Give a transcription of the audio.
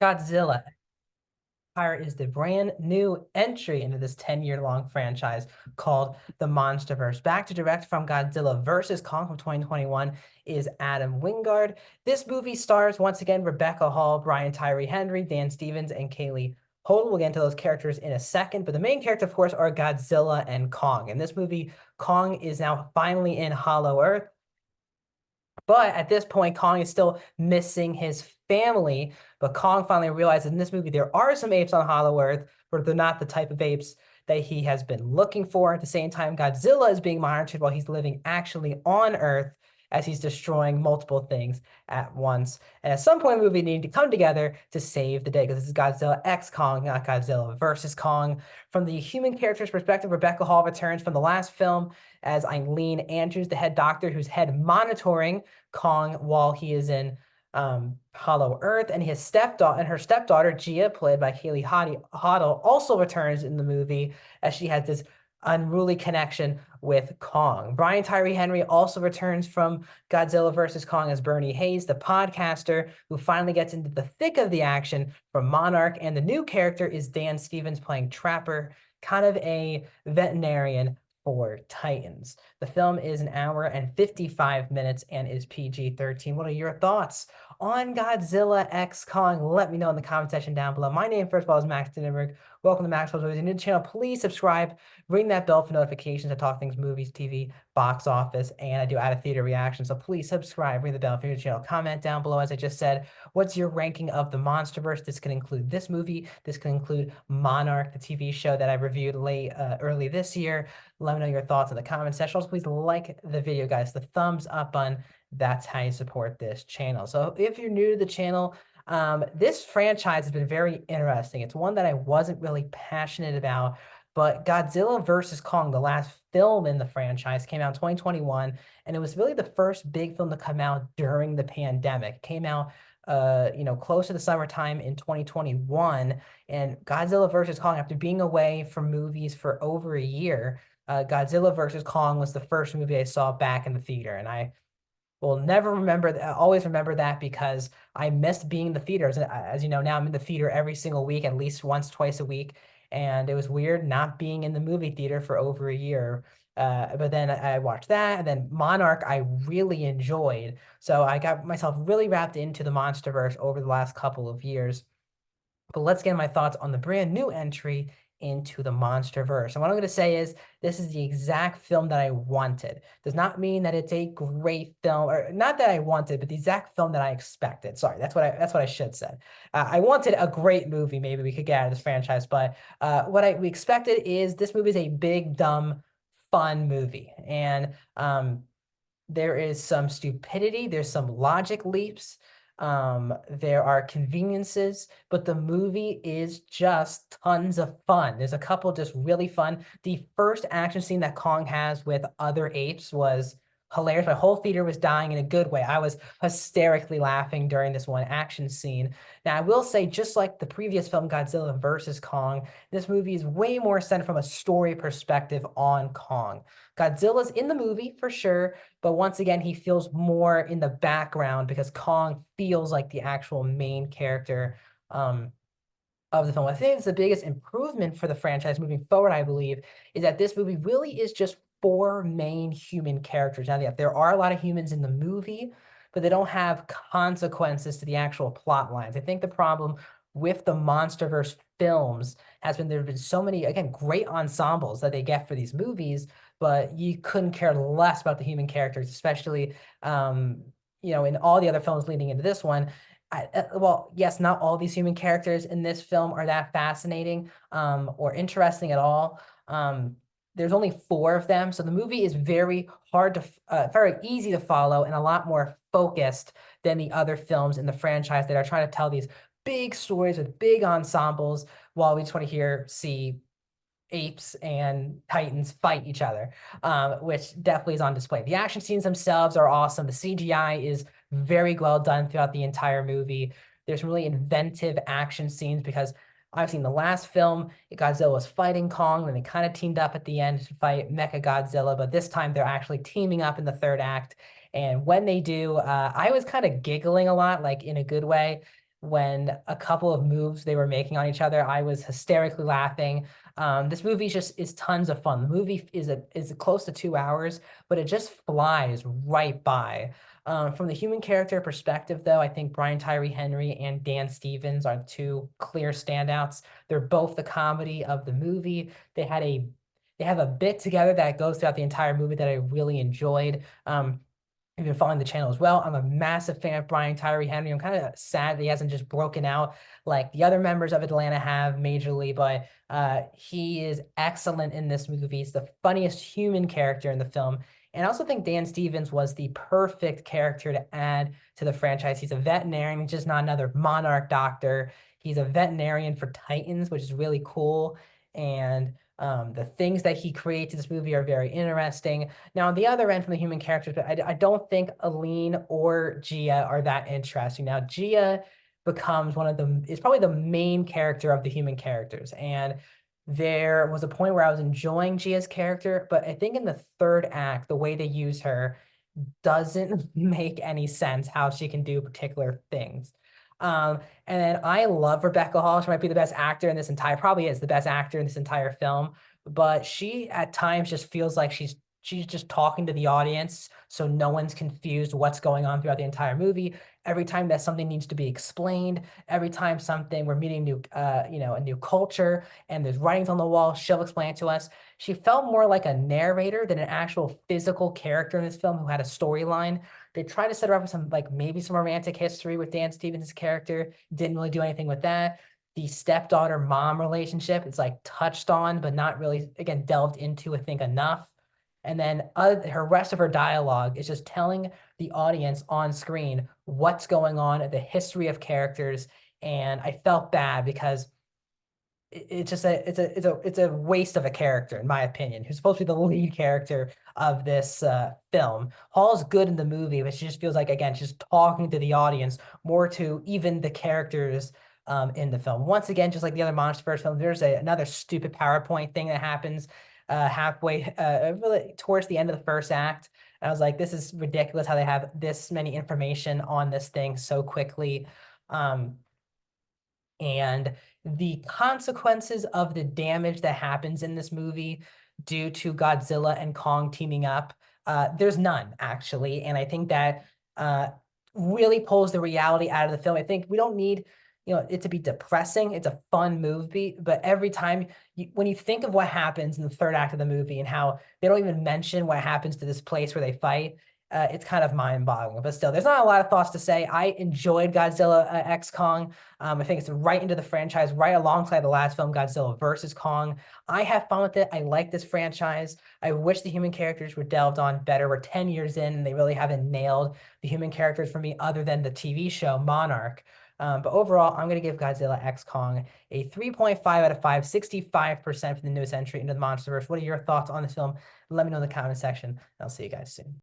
Godzilla Empire is the brand new entry into this 10-year-long franchise called the Monsterverse. Back to direct from Godzilla vs. Kong from 2021 is Adam Wingard. This movie stars once again Rebecca Hall, Brian Tyree Henry, Dan Stevens, and Kaylee Holden. We'll get into those characters in a second, but the main characters, of course, are Godzilla and Kong. In this movie, Kong is now finally in Hollow Earth. But at this point, Kong is still missing his family. But Kong finally realizes in this movie there are some apes on Hollow Earth, but they're not the type of apes that he has been looking for. At the same time, Godzilla is being monitored while he's living actually on Earth as he's destroying multiple things at once. And at some point in the movie, they need to come together to save the day because this is Godzilla X Kong, not Godzilla versus Kong. From the human character's perspective, Rebecca Hall returns from the last film as Eileen Andrews, the head doctor who's head monitoring Kong while he is in Hollow Earth, and his stepdaughter and her stepdaughter Gia, played by Kaylee Hoddle, also returns in the movie as she has this unruly connection with Kong. Brian Tyree Henry also returns from Godzilla vs. Kong as Bernie Hayes, the podcaster who finally gets into the thick of the action from Monarch, and the new character is Dan Stevens playing Trapper, kind of a veterinarian for Titans. The film is an hour and 55 minutes and is PG-13. What are your thoughts on Godzilla X Kong? Let me know in the comment section down below. My name, first of all, is Max Dinenberg. Welcome to Maxwell's Movies. If you're new to the channel, please subscribe, ring that bell for notifications. I talk things movies, TV, box office, and I do out-of-theater reactions. So please subscribe, ring the bell for your channel. Comment down below, as I just said, what's your ranking of the Monsterverse? This can include this movie. This can include Monarch, the TV show that I reviewed early this year. Let me know your thoughts in the comment section. Also, please like the video, guys. The thumbs up button, that's how you support this channel. So if you're new to the channel, this franchise has been very interesting. It's one that I wasn't really passionate about, but Godzilla vs. Kong, the last film in the franchise, came out in 2021, and it was really the first big film to come out during the pandemic. It came out close to the summertime in 2021, and Godzilla vs. Kong, after being away from movies for over a year, Godzilla vs. Kong was the first movie I saw back in the theater, and I will never remember that. Always remember that because I missed being in the theaters. As you know, now I'm in the theater every single week, at least once, twice a week, and it was weird not being in the movie theater for over a year. But then I watched that, and then Monarch I really enjoyed. So I got myself really wrapped into the Monsterverse over the last couple of years. But let's get my thoughts on the brand new entry into the Monsterverse. And what I'm going to say is this is the exact film that I wanted. Does not mean that it's a great film, or not that I wanted, but the exact film that I expected. Sorry, that's what I should say. I wanted a great movie. Maybe we could get out of this franchise, but what we expected is this movie is a big, dumb, fun movie, and there is some stupidity. There's some logic leaps. There are conveniences, but the movie is just tons of fun. There's a couple just really fun. The first action scene that Kong has with other apes was hilarious. My whole theater was dying in a good way. I was hysterically laughing during this one action scene. Now, I will say, just like the previous film, Godzilla vs. Kong, this movie is way more centered from a story perspective on Kong. Godzilla's in the movie for sure, but once again, he feels more in the background because Kong feels like the actual main character of the film. I think it's the biggest improvement for the franchise moving forward, I believe, is that this movie really is just four main human characters. Now, there are a lot of humans in the movie, but they don't have consequences to the actual plot lines. I think the problem with the Monsterverse films has been there have been so many, again, great ensembles that they get for these movies, but you couldn't care less about the human characters, especially in all the other films leading into this one. Well, yes, not all these human characters in this film are that fascinating or interesting at all. There's only four of them, so the movie is very very easy to follow and a lot more focused than the other films in the franchise that are trying to tell these big stories with big ensembles while we just want to see apes and titans fight each other, which definitely is on display. The action scenes themselves are awesome. The CGI is very well done throughout the entire movie. There's some really inventive action scenes because I've seen the last film, Godzilla was fighting Kong, and they kind of teamed up at the end to fight Mecha Godzilla, but this time they're actually teaming up in the third act. And when they do, I was kind of giggling a lot, like in a good way, when a couple of moves they were making on each other, I was hysterically laughing. This movie just is tons of fun. The movie is close to 2 hours, but it just flies right by. From the human character perspective, though, I think Brian Tyree Henry and Dan Stevens are two clear standouts. They're both the comedy of the movie. They have a bit together that goes throughout the entire movie that I really enjoyed. I've been following the channel as well. I'm a massive fan of Brian Tyree Henry. I'm kind of sad that he hasn't just broken out like the other members of Atlanta have majorly, but he is excellent in this movie. He's the funniest human character in the film. And I also think Dan Stevens was the perfect character to add to the franchise. He's a veterinarian, he's just not another monarch doctor. He's a veterinarian for Titans, which is really cool. And the things that he creates in this movie are very interesting. Now, on the other end from the human characters, I don't think Aline or Gia are that interesting. Now, Gia becomes one of the, is probably the main character of the human characters. And there was a point where I was enjoying Gia's character, but I think in the third act, the way they use her doesn't make any sense how she can do particular things. And then I love Rebecca Hall. She might be the best actor in this entire, probably is the best actor in this entire film, but she at times just feels like she's just talking to the audience so no one's confused what's going on throughout the entire movie. Every time that something needs to be explained, every time something we're meeting new a new culture and there's writings on the wall, she'll explain it to us. She felt more like a narrator than an actual physical character in this film who had a storyline. They tried to set her up with some like maybe some romantic history with Dan Stevens' character. Didn't really do anything with that. The stepdaughter mom relationship, it's like touched on, but not really, again, delved into, I think, enough. And then her rest of her dialogue is just telling the audience on screen what's going on, the history of characters. And I felt bad because it's just it's a waste of a character in my opinion, who's supposed to be the lead character of this film. Hall's good in the movie, but she just feels like, again, she's talking to the audience more to even the characters in the film. Once again, just like the other MonsterVerse film, there's another stupid PowerPoint thing that happens halfway really towards the end of the first act. And I was like, this is ridiculous how they have this many information on this thing so quickly. And the consequences of the damage that happens in this movie due to Godzilla and Kong teaming up, there's none actually. And I think that uh, really pulls the reality out of the film. I think we don't need, it to be depressing. It's a fun movie, but every time when you think of what happens in the third act of the movie and how they don't even mention what happens to this place where they fight, it's kind of mind-boggling. But still, there's not a lot of thoughts to say. I enjoyed Godzilla X Kong. I think it's right into the franchise, right alongside the last film, Godzilla versus Kong. I have fun with it. I like this franchise. I wish the human characters were delved on better. We're 10 years in, and they really haven't nailed the human characters for me other than the TV show Monarch. But overall, I'm going to give Godzilla X Kong a 3.5 out of 5, 65% for the newest entry into the MonsterVerse. What are your thoughts on this film? Let me know in the comment section. I'll see you guys soon.